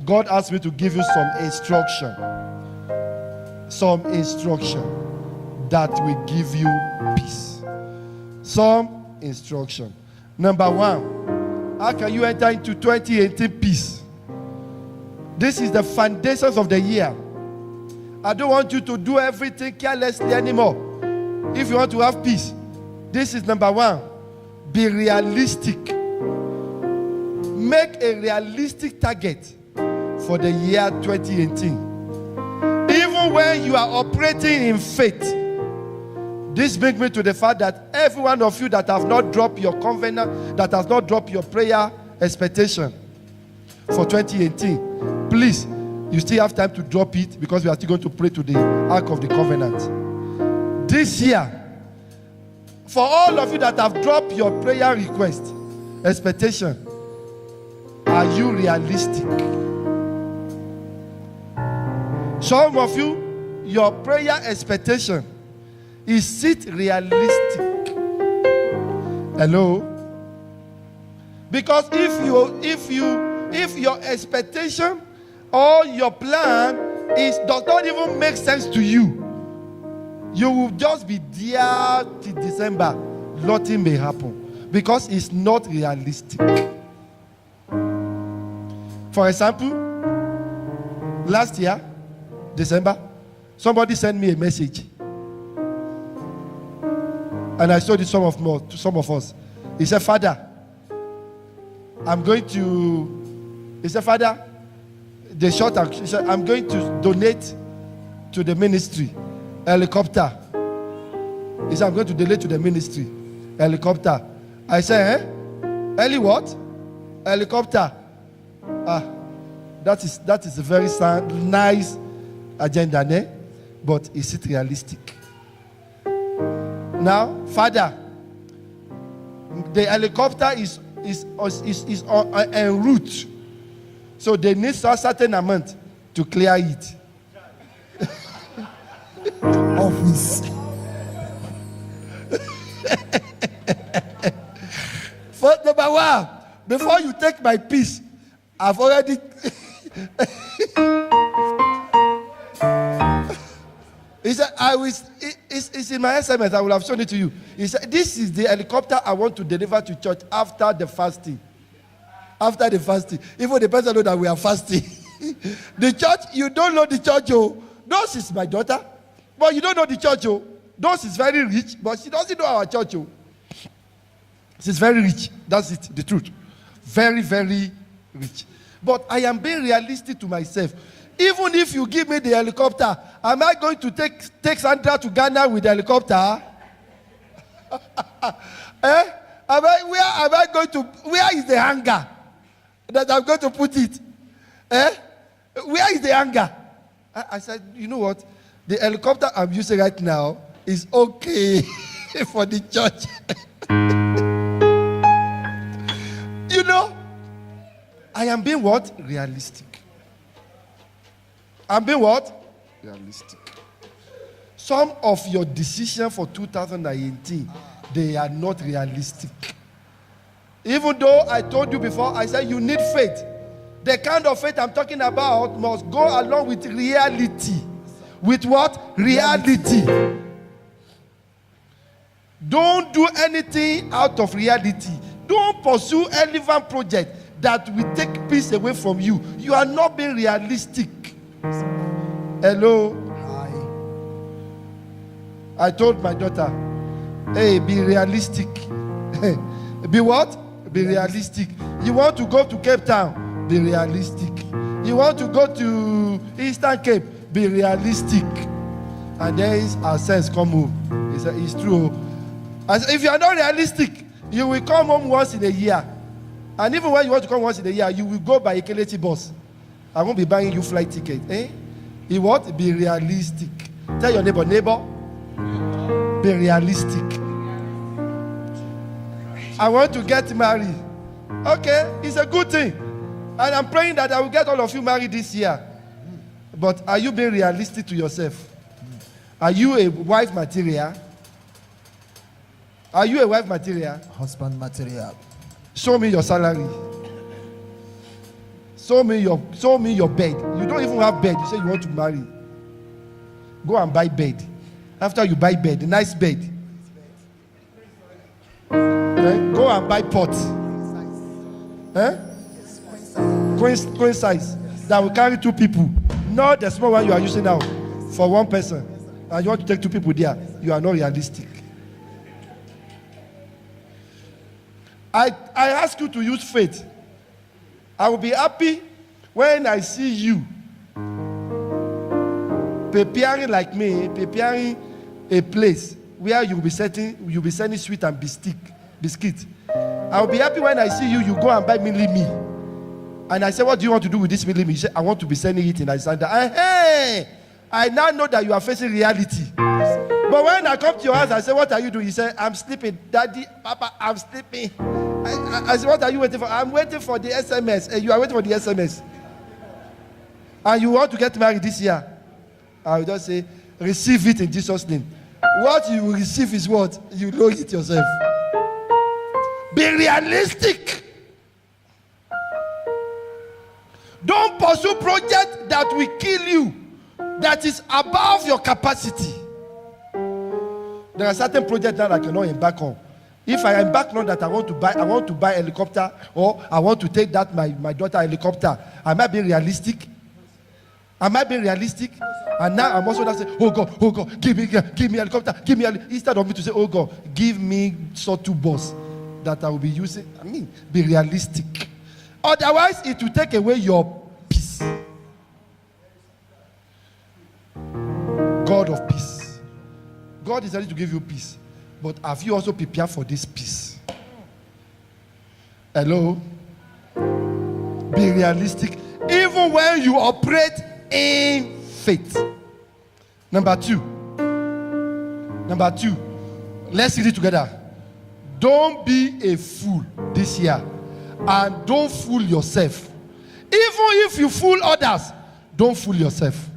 God asked me to give you some instruction. Some instruction that will give you peace. Some instruction. Number one, how can you enter into 2018 peace? This is the foundations of the year. I don't want you to do everything carelessly anymore. If you want to have peace, this is number one. Be realistic. Make a realistic target for the year 2018. Even when you are operating in faith, this brings me to the fact that every one of you that have not dropped your covenant, that has not dropped your prayer expectation for 2018, please, you still have time to drop it, because we are still going to pray to the Ark of the Covenant. This year, for all of you that have dropped your prayer request, expectation, are you realistic? Some of you, your prayer expectation, is it realistic? Hello? Because if your expectation or your plan does not even make sense to you, you will just be there till December. Nothing may happen because it's not realistic. For example, last year, December, somebody sent me a message. And I showed it to some of us. He said, Father, I'm going to donate to the ministry helicopter. He said, I'm going to donate to the ministry helicopter. I said, Heli what? Helicopter. That is a very nice agenda, but is it realistic? Now, Father, the helicopter is en route, so they need a certain amount to clear it. Office. First, number one, before you take my peace, I've already. He said, it's in my SMS. I will have shown it to you. He said, this is the helicopter I want to deliver to church after the fasting. After the fasting. Even the person know that we are fasting. The church, you don't know the church, oh. Those is my daughter. But you don't know the church, oh. Those is very rich, but she doesn't know our church, oh. She's very rich. That's it, the truth. Very, very rich. But I am being realistic to myself. Even if you give me the helicopter, am I going to take Sandra to Ghana with the helicopter? Where is the hangar that I'm going to put it? Where is the hangar? I said, you know what? The helicopter I'm using right now is okay for the church. You know, I am being what? Realistic. I'm being what? Realistic. Some of your decisions for 2018, they are not realistic. Even though I told you before, I said you need faith. The kind of faith I'm talking about must go along with reality. With what? Reality. Don't do anything out of reality. Don't pursue relevant project that will take peace away from you. You are not being realistic. Hello? Hi. I told my daughter, hey, be realistic. Be what? Be realistic. You want to go to Cape Town? Be realistic. You want to go to Eastern Cape? Be realistic. And then our sense come home. He said, it's true. I said, if you are not realistic, you will come home once in a year. And even when you want to come once in a year, you will go by a Kelechi bus. I won't be buying you flight ticket. You what? Be realistic. Tell your neighbor, be realistic. I want to get married. Okay, it's a good thing. And I'm praying that I will get all of you married this year. But are you being realistic to yourself? Are you a wife material? Are you a wife material? Husband material. Show me your salary. Show me your bed. You don't even have bed. You say you want to marry. Go and buy bed. After you buy bed, a nice bed. Go and buy pot. Queen size. That will carry 2 people. Not the small one you are using now for 1 person. And you want to take 2 people there. You are not realistic. I ask you to use faith. I will be happy when I see you preparing like me, preparing a place where you'll be sending sweet and biscuit. I will be happy when I see you go and buy me. And I say, what do you want to do with this me? You say, I want to be sending it in Alexander. Hey, I now know that you are facing reality. But when I come to your house, I say, what are you doing? You say, I'm sleeping. Daddy, Papa, I'm sleeping. I said, what are you waiting for? I'm waiting for the SMS. And you are waiting for the SMS. And you want to get married this year. I will just say, receive it in Jesus' name. What you will receive is what? You know it yourself. Be realistic. Don't pursue projects that will kill you, that is above your capacity. There are certain projects that I cannot embark on. If I embark on that, I want to buy a helicopter, or I want to take that my daughter helicopter. Am I being realistic? Am I being realistic? And now I'm also not saying, oh God, give me helicopter, instead of me to say, oh God, give me sort of bus that I will be using. I mean, be realistic. Otherwise, it will take away your peace. God of peace. God is ready to give you peace. But have you also prepared for this peace? Hello? Be realistic. Even when you operate in faith. Number two. Let's read it together. Don't be a fool this year. And don't fool yourself. Even if you fool others, don't fool yourself.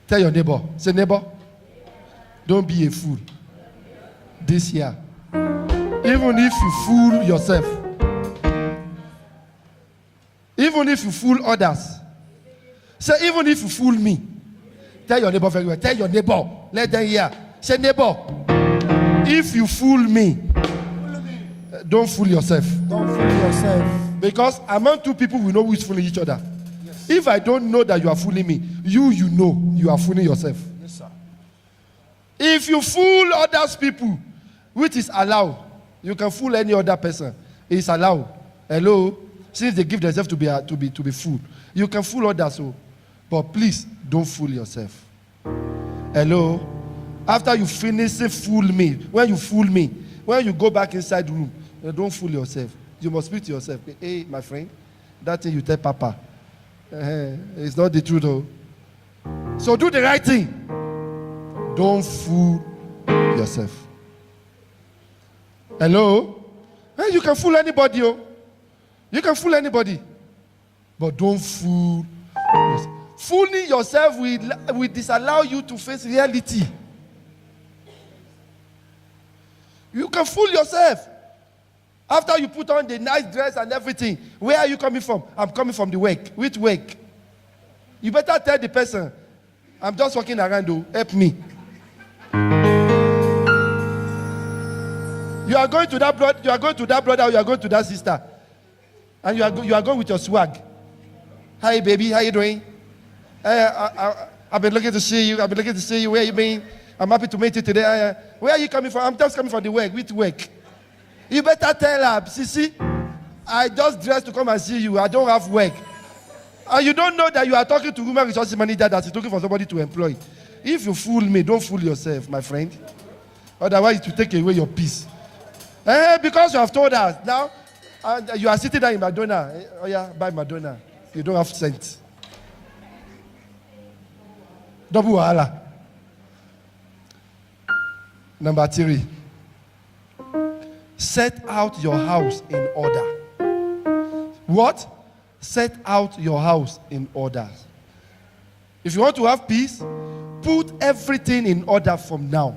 Tell your neighbor. Say, neighbor, don't be a fool this year. Even if you fool yourself. Even if you fool others. Say, even if you fool me. Tell your neighbor very well. Tell your neighbor. Let them hear. Say, neighbor, if you fool me, don't fool yourself. Don't fool yourself. Because among 2 people, we know who is fooling each other. Yes. If I don't know that you are fooling me, you know you are fooling yourself. Yes, sir. If you fool others people, which is allowed, you can fool any other person. It's allowed. Hello? Since they give themselves to be fooled, you can fool others. So, but please don't fool yourself. Hello? After you finish, say fool me. When you fool me, when you go back inside the room, don't fool yourself. You must speak to yourself. Hey, my friend, that thing you tell Papa, it's not the truth, though. So do the right thing. Don't fool yourself. Hello? Hey, you can fool anybody, oh. You can fool anybody. But don't fool yourself. Fooling yourself will disallow you to face reality. You can fool yourself. After you put on the nice dress and everything, where are you coming from? I'm coming from the work. Which work? You better tell the person, I'm just walking around, though. Help me. You are going to that brother, or you are going to that sister. And you are going with your swag. Hi, baby, how you doing? I've been looking to see you. Where you been? I'm happy to meet you today. Where are you coming from? I'm just coming from the work. Which work? You better tell her, Sisi, I just dressed to come and see you. I don't have work. And you don't know that you are talking to human resources manager that is looking for somebody to employ. If you fool me, don't fool yourself, my friend. Otherwise, it will take away your peace. Because you have told us. Now, you are sitting there in Madonna. Oh yeah, buy Madonna. You don't have sense. Double wahala. Number 3. Set out your house in order. What? Set out your house in order. If you want to have peace, put everything in order from now.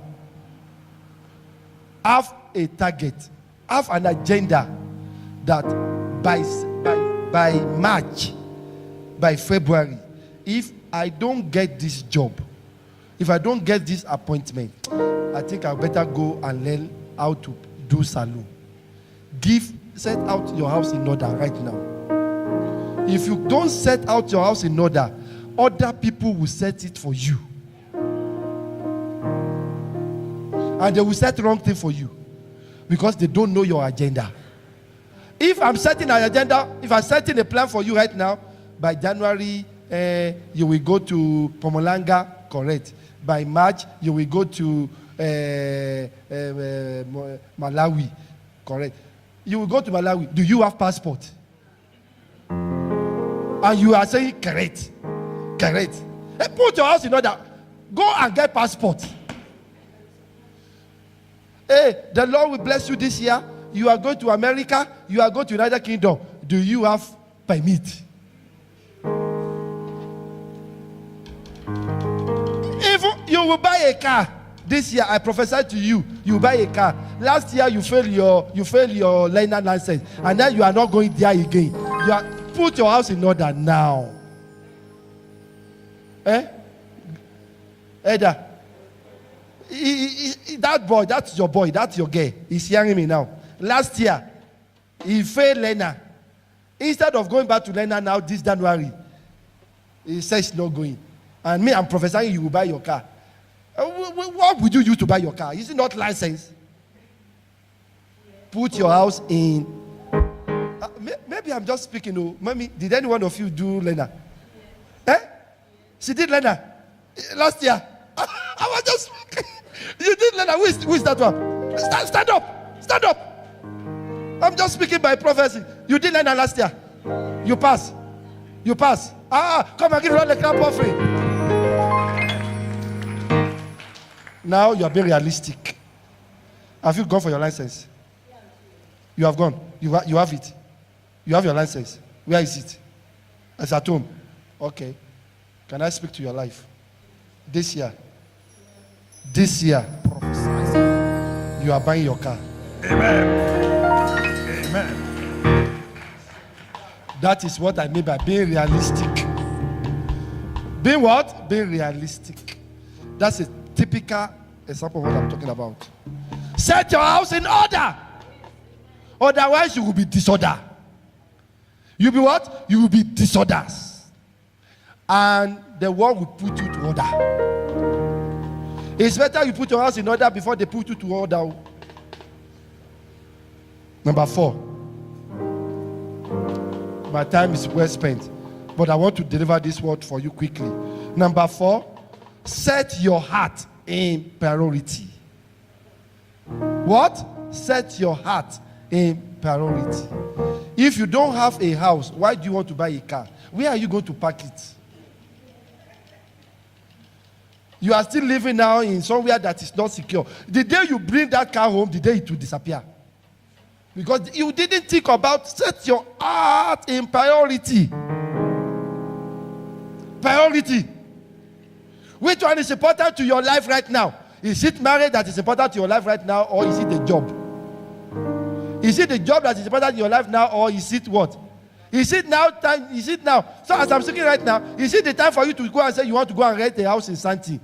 Have a target. Have an agenda that by by March, by February, if I don't get this job, if I don't get this appointment, I think I better go and learn how to do salon. Set out your house in order right now. If you don't set out your house in order, other people will set it for you. And they will set wrong thing for you because they don't know your agenda. If I'm setting an agenda, if I'm setting a plan for you right now, by January, you will go to Pomolanga, correct. By March, you will go to Malawi, correct. You will go to Malawi. Do you have passport? And you are saying, correct. Hey, put your house in order. Go and get passport. Hey, the Lord will bless you this year. You are going to America. You are going to United Kingdom. Do you have permit? If you will buy a car this year, I prophesy to you, you buy a car. Last year you fail your learner license, and then you are not going there again. Put your house in order now. Eda, that boy, that's your boy, that's your girl. He's hearing me now. Last year, he failed learner. Instead of going back to learner now this January, he says he's not going. And me, I'm prophesying you will buy your car. What would you use to buy your car? Is it not license? Put your house in. Maybe I'm just speaking. Oh, mommy, did any one of you do learner? She did learner last year. I was just speaking. You did learner. Who is that one? Stand up. I'm just speaking by prophecy. You did learner last year. You pass. Come and give her the clap offering. Now you are being realistic. Have you gone for your license? You have gone. You have it. You have your license. Where is it? It's at home. Okay. Can I speak to your life? This year, you are buying your car. Amen. That is what I mean by being realistic. Being what? Being realistic. That's a typical example of what I'm talking about. Set your house in order. Otherwise, you will be disorder. You will be what? You will be disorders. And the world will put you to order. It's better you put your house in order before they put you to order. Number 4. My time is well spent, but I want to deliver this word for you quickly. Number 4, set your heart in priority. What? Set your heart in priority. If you don't have a house, why do you want to buy a car? Where are you going to park it? You are still living now in somewhere that is not secure. The day you bring that car home, the day it will disappear. Because you didn't think about set your heart in priority. Priority. Which one is important to your life right now? Is it marriage that is important to your life right now, or is it the job? Is it the job that is important in your life now, or is it what? Is it now time? Is it now? So as I'm speaking right now, is it the time for you to go and say you want to go and rent a house in Santi?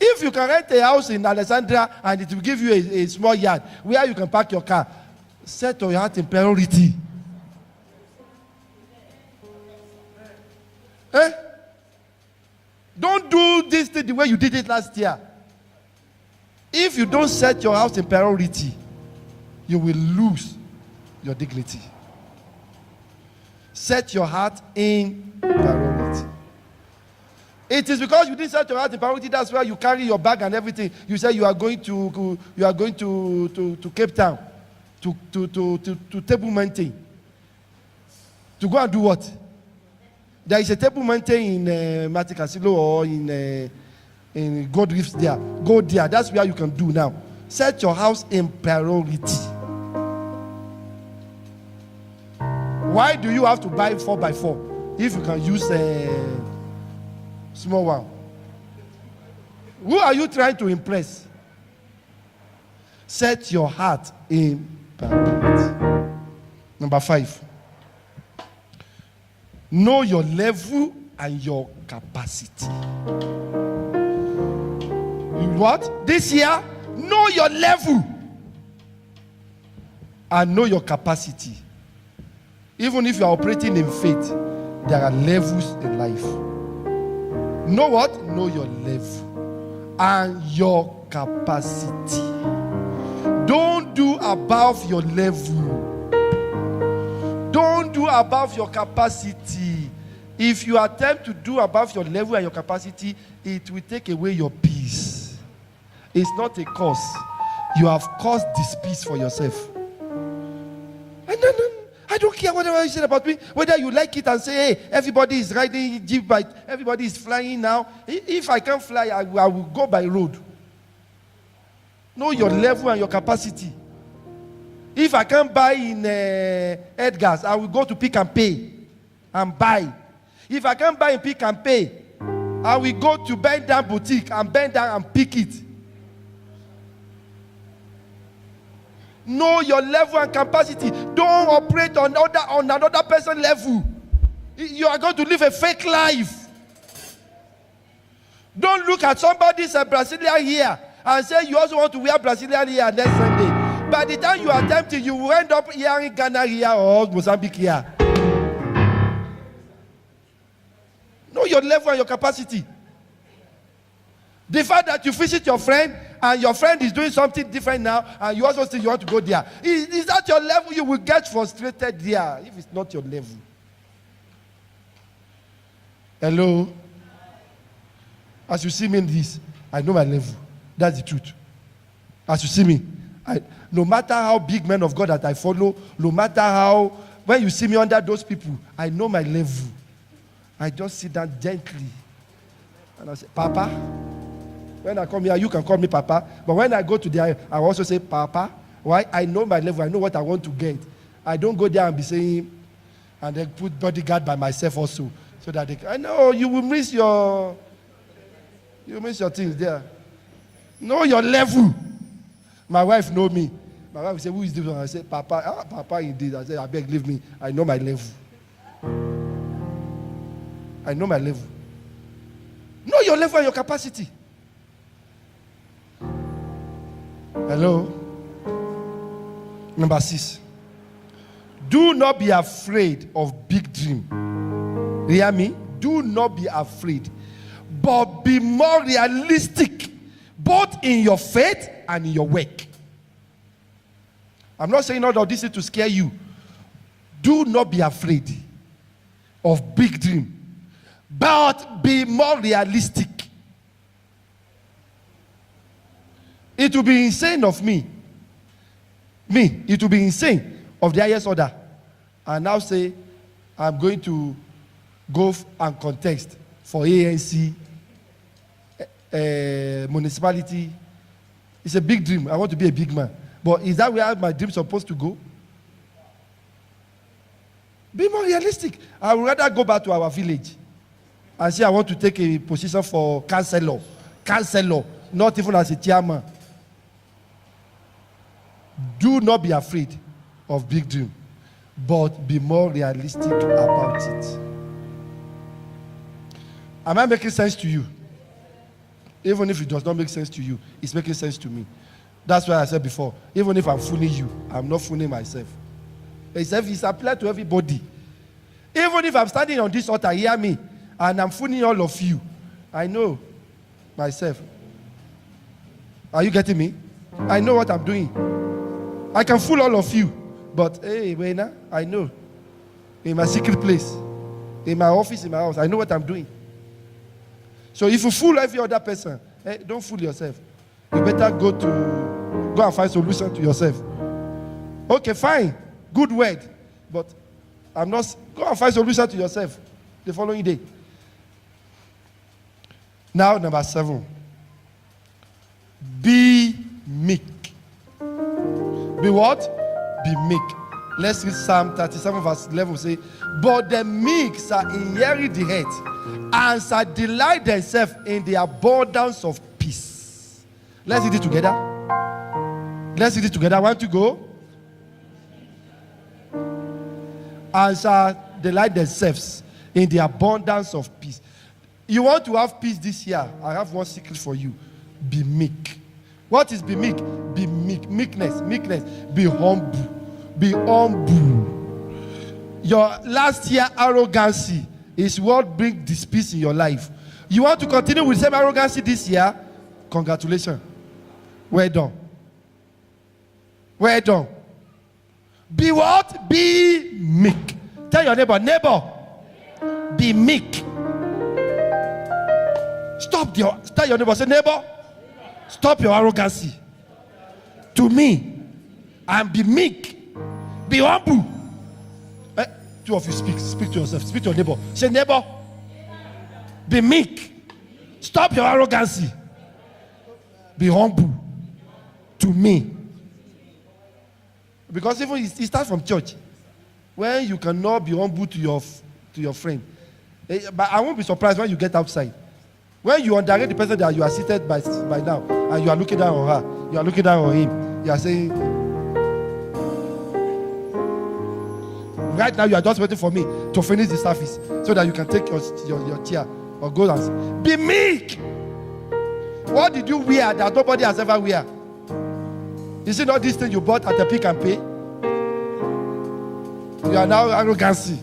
If you can rent a house in Alexandria and it will give you a small yard where you can park your car, set your heart in priority. Don't do this thing the way you did it last year. If you don't set your house in priority, you will lose your dignity. Set your heart in priority. It is because you didn't set your heart in priority, that's why you carry your bag and everything. You say you are going to Cape Town, to Table Mountain. To go and do what? There is a Table Mountain in Matikasilo or in Gold Reefs there. Go there. That's where you can do now. Set your house in priority. Why do you have to buy 4x4 if you can use a small one? Who are you trying to impress? Set your heart in priority. Number 5. Know your level and your capacity. What? This year, know your level and know your capacity. Even if you are operating in faith, there are levels in life. Know what? Know your level and your capacity. Don't do above your level. Don't do above your capacity. If you attempt to do above your level and your capacity, it will take away your peace. It's not a cause. You have caused this peace for yourself. And then, I don't care whatever you say about me, whether you like it and say, hey, everybody is riding jeep bike, everybody is flying now. If I can't fly, I will go by road. Know your level and your capacity. If I can't buy in Edgar's, I will go to Pick and Pay and buy. If I can't buy in Pick and Pay, I will go to Bend Down Boutique and bend down and pick it. Know your level and capacity. Don't operate on another person's level. You are going to live a fake life. Don't look at somebody's Brazilian here and say you also want to wear Brazilian here next Sunday. By the time you are tempted, you will end up hearing Ghana here or Mozambique here. Know your level and your capacity. The fact that you visit your friend and your friend is doing something different now and you also say you want to go there. Is that your level? You will get frustrated there if it's not your level. Hello? As you see me in this, I know my level. That's the truth. As you see me, no matter how big men of God that I follow, no matter how, when you see me under those people, I know my level. I just sit down gently and I say, Papa. When I come here, you can call me Papa. But when I go to there, I also say Papa. Why? I know my level. I know what I want to get. I don't go there and be saying, and then put bodyguard by myself also. So that I know you will miss your things there. Know your level. My wife know me. My wife will say, who is this one? I say, Papa. Papa indeed. I say, I beg, leave me. I know my level. I know my level. Know your level and your capacity. Hello? Number 6. Do not be afraid of big dream. Hear me? Do not be afraid. But be more realistic, both in your faith and in your work. I'm not saying all of this to scare you. Do not be afraid of big dream, but be more realistic. It will be insane of me. It will be insane of the highest order. And now say, I'm going to go and contest for ANC, municipality. It's a big dream. I want to be a big man. But is that where my dream is supposed to go? Be more realistic. I would rather go back to our village and say I want to take a position for councillor. Councillor, not even as a chairman. Do not be afraid of big dream, but be more realistic about it. Am I making sense to you? Even if it does not make sense to you, it's making sense to me. That's why I said before, even if I'm fooling you, I'm not fooling myself. It's applied to everybody. Even if I'm standing on this altar, hear me, and I'm fooling all of you, I know myself. Are you getting me? I know what I'm doing. I can fool all of you, but hey, Wena, I know. In my secret place, in my office, in my house, I know what I'm doing. So if you fool every other person, hey, don't fool yourself. You better go and find solution to yourself. Okay, fine, good word, but I'm not. Go and find solution to yourself the following day. Now, number 7. Be meek. Be what? Be meek. Let's read Psalm 37 verse 11. Say, but the meek shall inherit the earth and shall delight themselves in the abundance of peace. Let's read it together. Let's read it together. 1, 2, go. And shall delight themselves In the abundance of peace. You want to have peace this year? I have one secret for you. Be meek. What is be meek? Be meek. Meekness. Be humble. Be humble. Your last year arrogancy is what brings this peace in your life. You want to continue with the same arrogancy this year? Congratulations. Well done. Well done. Be what? Be meek. Tell your neighbor, be meek. Tell your neighbor, say, neighbor, stop your arrogancy to me and be meek. Be humble. Two of you speak to yourself. Speak to your neighbor. Say, neighbor, be meek. Stop your arrogancy. Be humble to me. Because even it starts from church. When you cannot be humble to your friend. But I won't be surprised when you get outside. When you underrate the person that you are seated by now, and you are looking down on her, you are looking down on him, you are saying, right now you are just waiting for me to finish the service so that you can take your chair or go and be meek. What did you wear that nobody has ever wear? Is it not this thing you bought at the Pick and Pay? You are now arrogancy.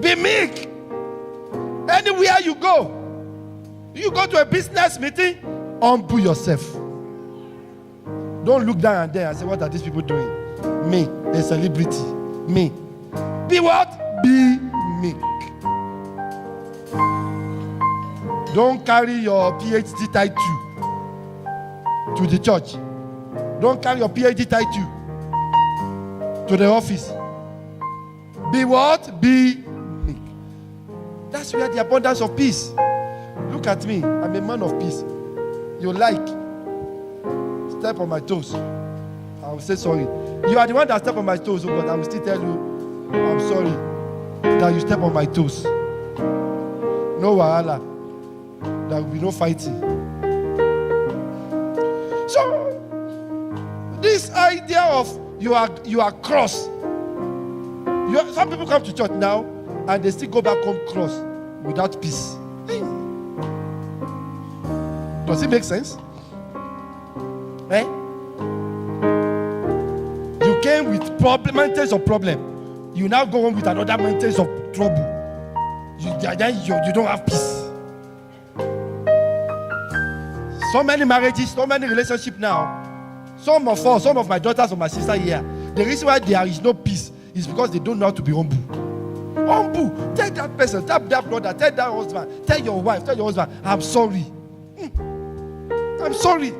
Be meek. Anywhere you go to a business meeting, humble yourself. Don't look down and there and say, what are these people doing? Me, a celebrity. Me. Be what? Be meek. Don't carry your PhD title to the church. Don't carry your PhD title to the office. Be what? Be meek. That's where the abundance of peace. Look at me. I'm a man of peace. You like, step on my toes, I will say sorry. You are the one that step on my toes, but I will still tell you, I'm sorry that you step on my toes. No wahala. There will be no fighting. So, this idea of you are cross. Some people come to church now and they still go back home cross without peace. Does it make sense? You came with mountains of problem. You now go home with another mountains of trouble. You don't have peace. So many marriages, so many relationships now. Some of my daughters or my sister here, the reason why there is no peace is because they don't know how to be humble. Humble. Tell that person, tell that brother, tell that husband, tell your wife, tell your husband, I'm sorry. I'm sorry.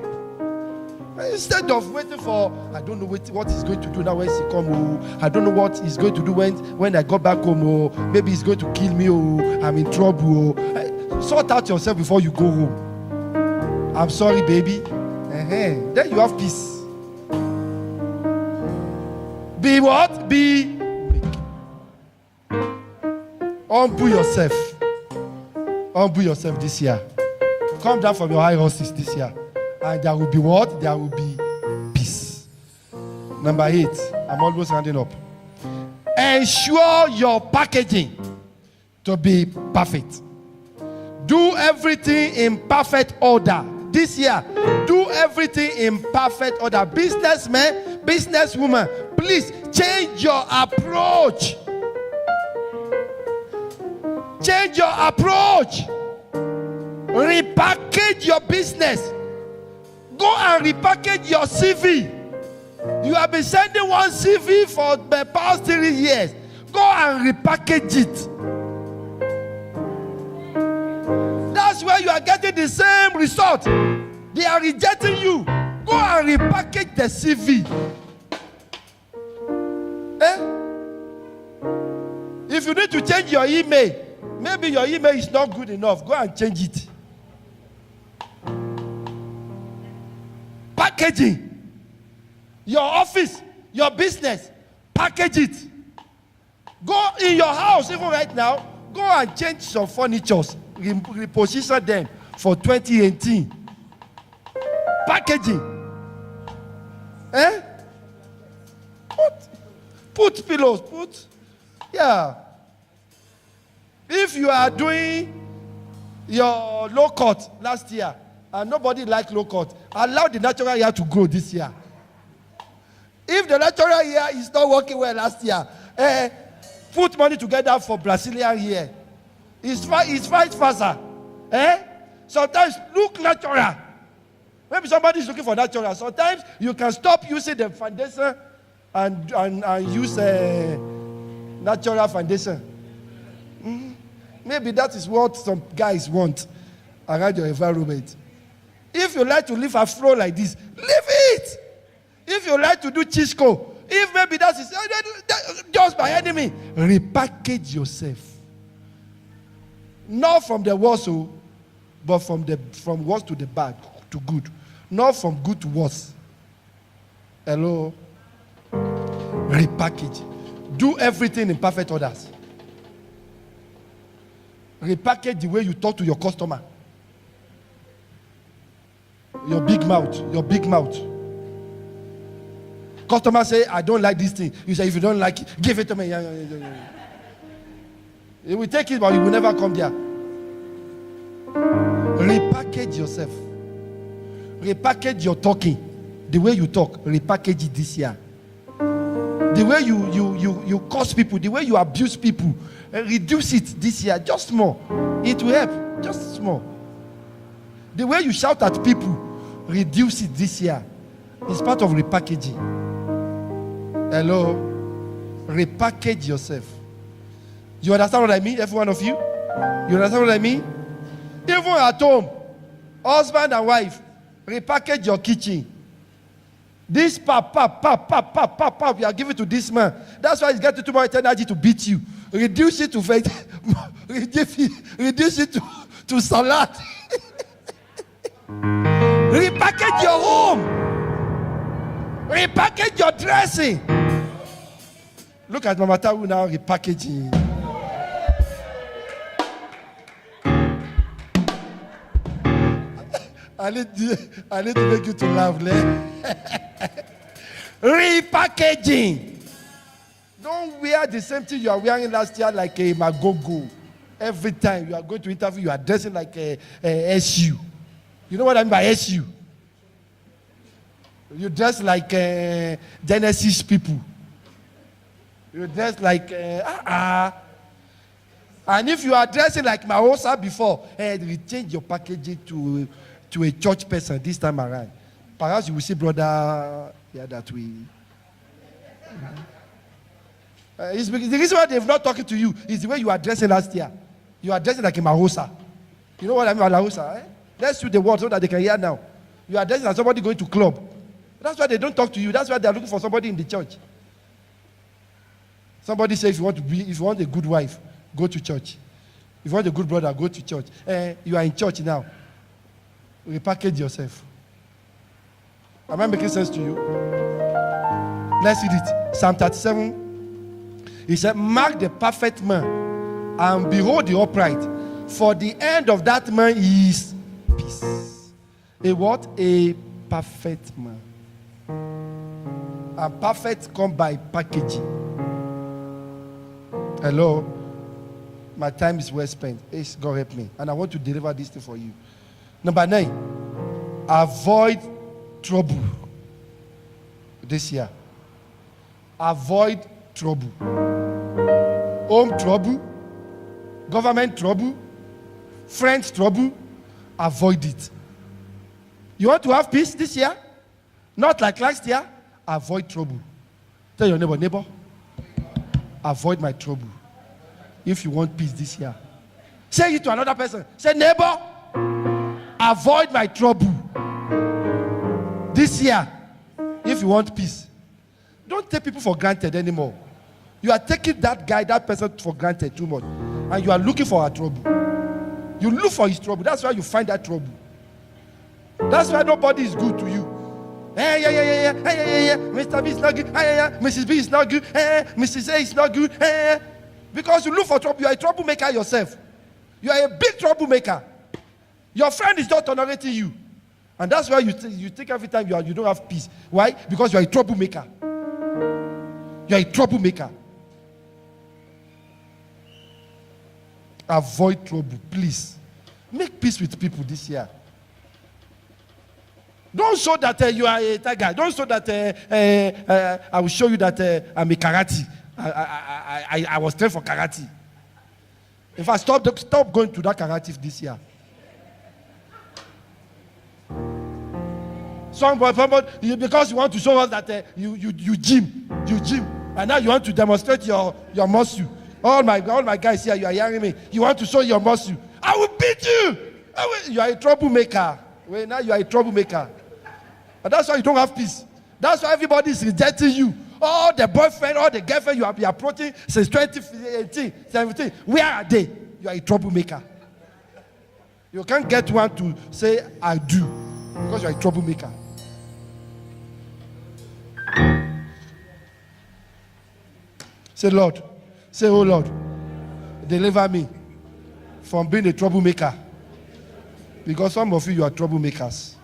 Instead of waiting for, I don't know what he's going to do now when he comes. I don't know what he's going to do when I go back home. Maybe he's going to kill me. I'm in trouble. Sort out yourself before you go home. I'm sorry, baby. Then you have peace. Be what? Be meek. Humble yourself. Humble yourself this year. Come down from your high horses this year. And there will be what? There will be peace. Number 8. I'm almost rounding up. Ensure your packaging to be perfect. Do everything in perfect order. This year, do everything in perfect order. Businessmen, businesswoman, please change your approach. Change your approach. Repackage your business. Go and repackage your CV. You have been sending one CV for the past 3 years. Go and repackage it. That's where you are getting the same result. They are rejecting you. Go and repackage the CV. If you need to change your email, maybe your email is not good enough. Go and change it. Packaging. Your office, your business, package it. Go in your house, even right now, go and change some furniture, reposition them for 2018. Packaging. Put pillows, If you are doing your low cut last year and nobody liked low cut, allow the natural hair to grow this year. If the natural hair is not working well last year, put money together for Brazilian hair. It's fight faster. Sometimes look natural. Maybe somebody is looking for natural. Sometimes you can stop using the foundation and use natural foundation. Maybe that is what some guys want around your environment. If you like to live a flow like this, live it. If you like to do Chisco, if maybe that is just by enemy, repackage yourself. Not from the worst, but from worse to the bad to good. Not from good to worse. Hello? Repackage. Do everything in perfect orders. Repackage the way you talk to your customer. Your big mouth. Customer say, I don't like this thing. You say, if you don't like it, give it to me. He will take it, but you will never come there. Repackage yourself. Repackage your talking. The way you talk, repackage it this year. The way you curse people, the way you abuse people, reduce it this year, just small. It will help, just small. The way you shout at people, reduce it this year. It's part of repackaging. Hello? Repackage yourself. You understand what I mean, every one of you? You understand what I mean? Even at home, husband and wife, repackage your kitchen. This pap, you are giving to this man. That's why he's getting too much energy to beat you. Reduce it to reduce it to salad. Repackage your home. Repackage your dressing. Look at Mama Tawu now repackaging. I need to make you to laugh. Repackaging. Don't wear the same thing you are wearing last year like a magogo. Every time you are going to interview, you are dressing like a SU. You know what I mean by SU? You dress like Genesis people. You dress like And if you are dressing like Mahosa before, we change your packaging to a church person this time around. Perhaps you will see brother that way. It's because the reason why they've not talking to you is the way you are dressing last year. You are dressing like a Mahosa. You know what I mean by Mahosa? Let's use the word so that they can hear now. You are dressing like somebody going to club. That's why they don't talk to you. That's why they are looking for somebody in the church. Somebody says if you want a good wife, go to church. If you want a good brother, go to church. You are in church now. Repackage yourself. Am I making sense to you? Let's read it. Psalm 37. He said, mark the perfect man and behold the upright. For the end of that man is peace. A what? A perfect man. And perfect come by packaging. Hello? My time is well spent. God help me. And I want to deliver this thing for you. Number 9. Avoid trouble. This year. Avoid trouble. Home trouble. Government trouble. Friends trouble. Avoid it. You want to have peace this year? Not like last year? Avoid trouble. Tell your neighbor, avoid my trouble. If you want peace this year. Say it to another person. Say, neighbor, avoid my trouble. This year, if you want peace. Don't take people for granted anymore. You are taking that guy, that person for granted too much. And you are looking for a trouble. You look for his trouble. That's why you find that trouble. That's why nobody is good to you. Mr. B is not good. Mrs. B is not good. Mrs. A is not good. Because you look for trouble. You are a troublemaker yourself. You are a big troublemaker. Your friend is not tolerating you. And that's why you take every time you don't have peace. Why? Because you are a troublemaker. You are a troublemaker. Avoid trouble, please. Make peace with people this year. Don't show that you are a tiger. Don't show that I will show you that I'm a karate. I was trained for karate. In fact, stop going to that karate this year. Somebody, because you want to show us that you gym, and now you want to demonstrate your muscle. All my guys here, you are hearing me. You want to show your muscle. I will beat you. You are a troublemaker. Well, now you are a troublemaker. And that's why you don't have peace. That's why everybody is rejecting you. All the boyfriend, all the girlfriend you have been approaching since 2018, 17. Where are they? You are a troublemaker. You can't get one to say, I do. Because you are a troublemaker. Say, Lord. Say, oh Lord, deliver me from being a troublemaker. Because some of you are troublemakers.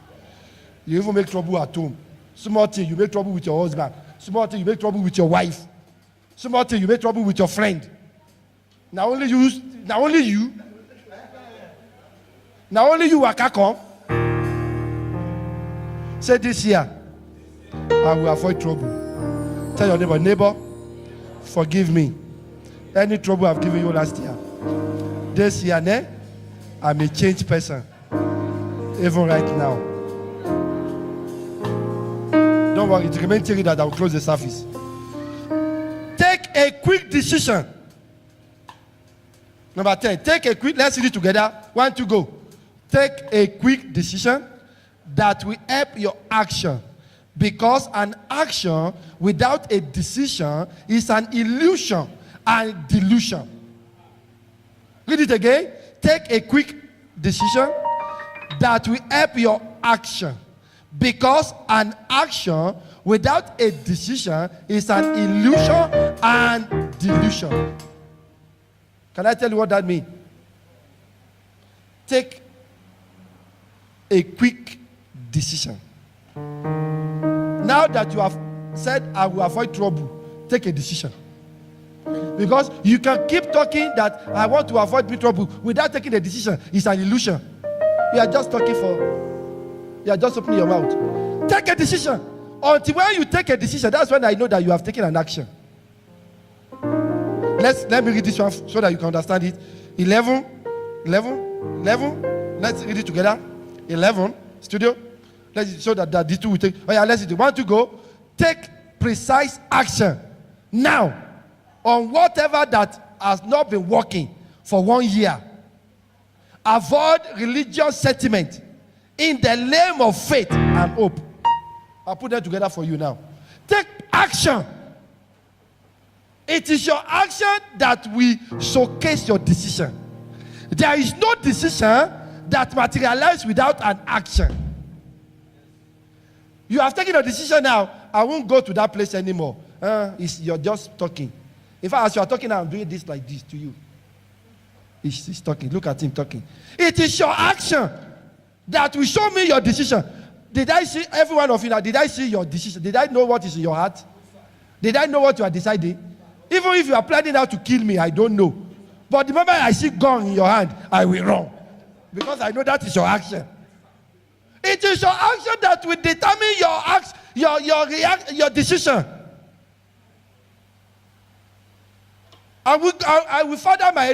You even make trouble at home. Small thing, you make trouble with your husband. Small thing, you make trouble with your wife. Small thing, you make trouble with your friend. Now only you come. Say this year, I will avoid trouble. Tell your neighbor, forgive me. Any trouble I've given you last year. This year, I'm a changed person. Even right now. Don't worry, it remains till that I will close the service. Take a quick decision. Number 10. Let's read it together. 1, 2, go. Take a quick decision that will help your action. Because an action without a decision is an illusion and delusion. Read it again. Take a quick decision that will help your action. Because an action without a decision is an illusion and delusion. Can I tell you what that means? Take a quick decision. Now that you have said, I will avoid trouble, take a decision. Because you can keep talking that I want to avoid trouble without taking a decision. It's an illusion. You are just talking you are just opening your mouth. Take a decision. Until when you take a decision, that's when I know that you have taken an action. Let me read this one so that you can understand it. 11. Let's read it together. 11. Studio. Let's show that these two will take. Oh yeah, let's do 1, 2, go. Take precise action now on whatever that has not been working for 1 year. Avoid religious sentiment in the name of faith and hope. I'll put that together for you now. Take action. It is your action that will showcase your decision. There is no decision that materializes without an action. You have taken a decision now. I won't go to that place anymore. You're just talking. In fact, as you are talking now, I'm doing this like this to you. He's talking. Look at him talking. It is your action that will show me your decision. Did I see every one of you now? Did I see your decision? Did I know what is in your heart? Did I know what you are deciding? Even if you are planning out to kill me, I don't know. But the moment I see gun in your hand, I will run. Because I know that is your action. It is your action that will determine your decision. I will further my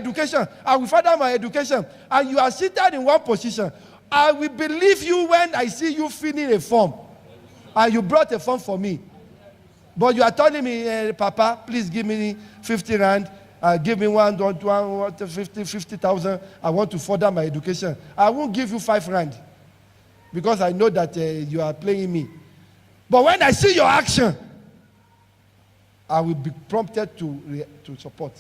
education. And you are seated in one position. I will believe you when I see you filling a form. And you brought a form for me. But you are telling me, Papa, please give me 50 rand. Give me 50,000. I want to further my education. I won't give you 5 rand. Because I know that you are playing me. But when I see your action, I will be prompted to support.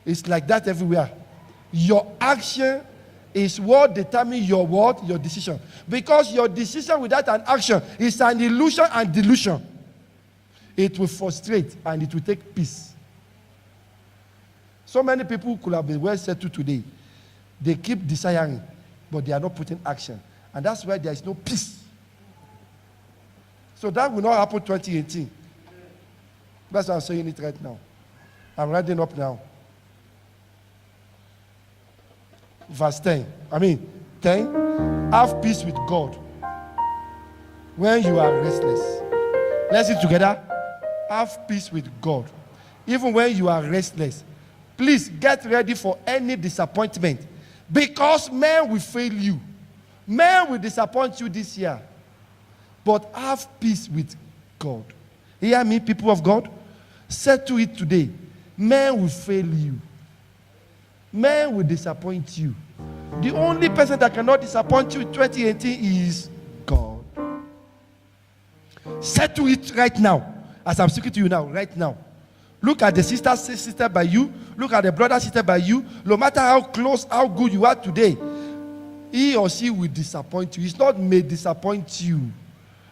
It's like that everywhere. Your action is what determines your what? Your decision. Because your decision without an action is an illusion and delusion. It will frustrate and it will take peace. So many people could have been well settled today. They keep desiring, but they are not putting action. And that's why there is no peace. So that will not happen 2018. That's why I'm saying it right now. I'm writing up now. verse 10. 10. Have peace with God when you are restless. Let's read together. Have peace with God even when you are restless. Please get ready for any disappointment, because men will fail you. Men will disappoint you this year. But have peace with God. Hear me, people of God? Settle it today. Men will fail you. Men will disappoint you. The only person that cannot disappoint you in 2018 is God. Settle it right now. As I'm speaking to you now, right now. Look at the sister by you. Look at the brother sister by you. No matter how close, how good you are today, he or she will disappoint you. It's not may disappoint you.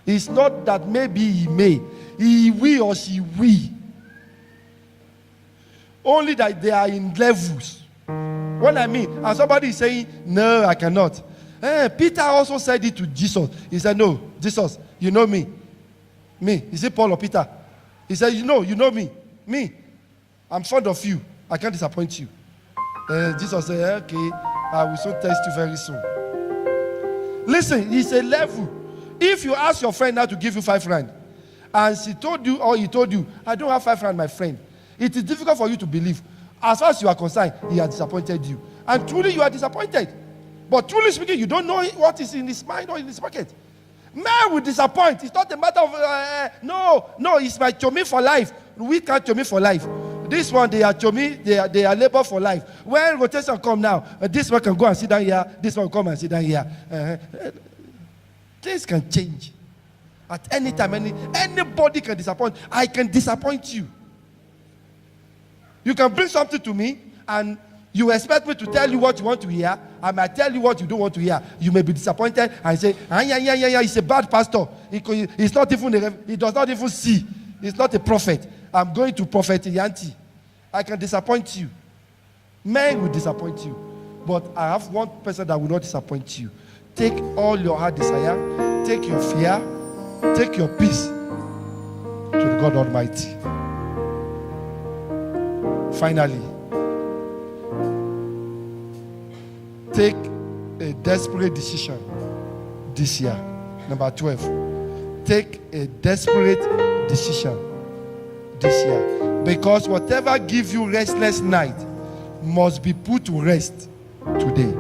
It's not that maybe he may. He will or she will. Only that they are in levels. What I mean, and somebody is saying, no, I cannot. Peter also said it to Jesus. He said, no, Jesus, you know me. Me. Is it Paul or Peter? He said, you know me. Me. I'm fond of you. I can't disappoint you. Jesus said, okay, I will so test you very soon. Listen, it's a level. If you ask your friend now to give you 5 rand, and she told you or he told you, I don't have 5 rand, my friend, it is difficult for you to believe. As far as you are concerned, he has disappointed you. And truly you are disappointed. But truly speaking, you don't know what is in his mind or in his pocket. Man will disappoint. It's not a matter of, no, it's my chomi for life. We can't chomi for life. This one, they are chomi, they are labor for life. When rotation come now, this one can go and sit down here, this one will come and sit down here. Things can change. At any time, anybody can disappoint. I can disappoint you. You can bring something to me, and you expect me to tell you what you want to hear. I might tell you what you don't want to hear. You may be disappointed and say, yeah, he's a bad pastor. He does not even see. He's not a prophet. I'm going to prophet Yanti. I can disappoint you. Men will disappoint you. But I have one person that will not disappoint you. Take all your heart desire, take your fear, take your peace to the God Almighty. Finally, take a desperate decision this year. Number 12. Take a desperate decision this year. Because whatever gives you restless night must be put to rest today.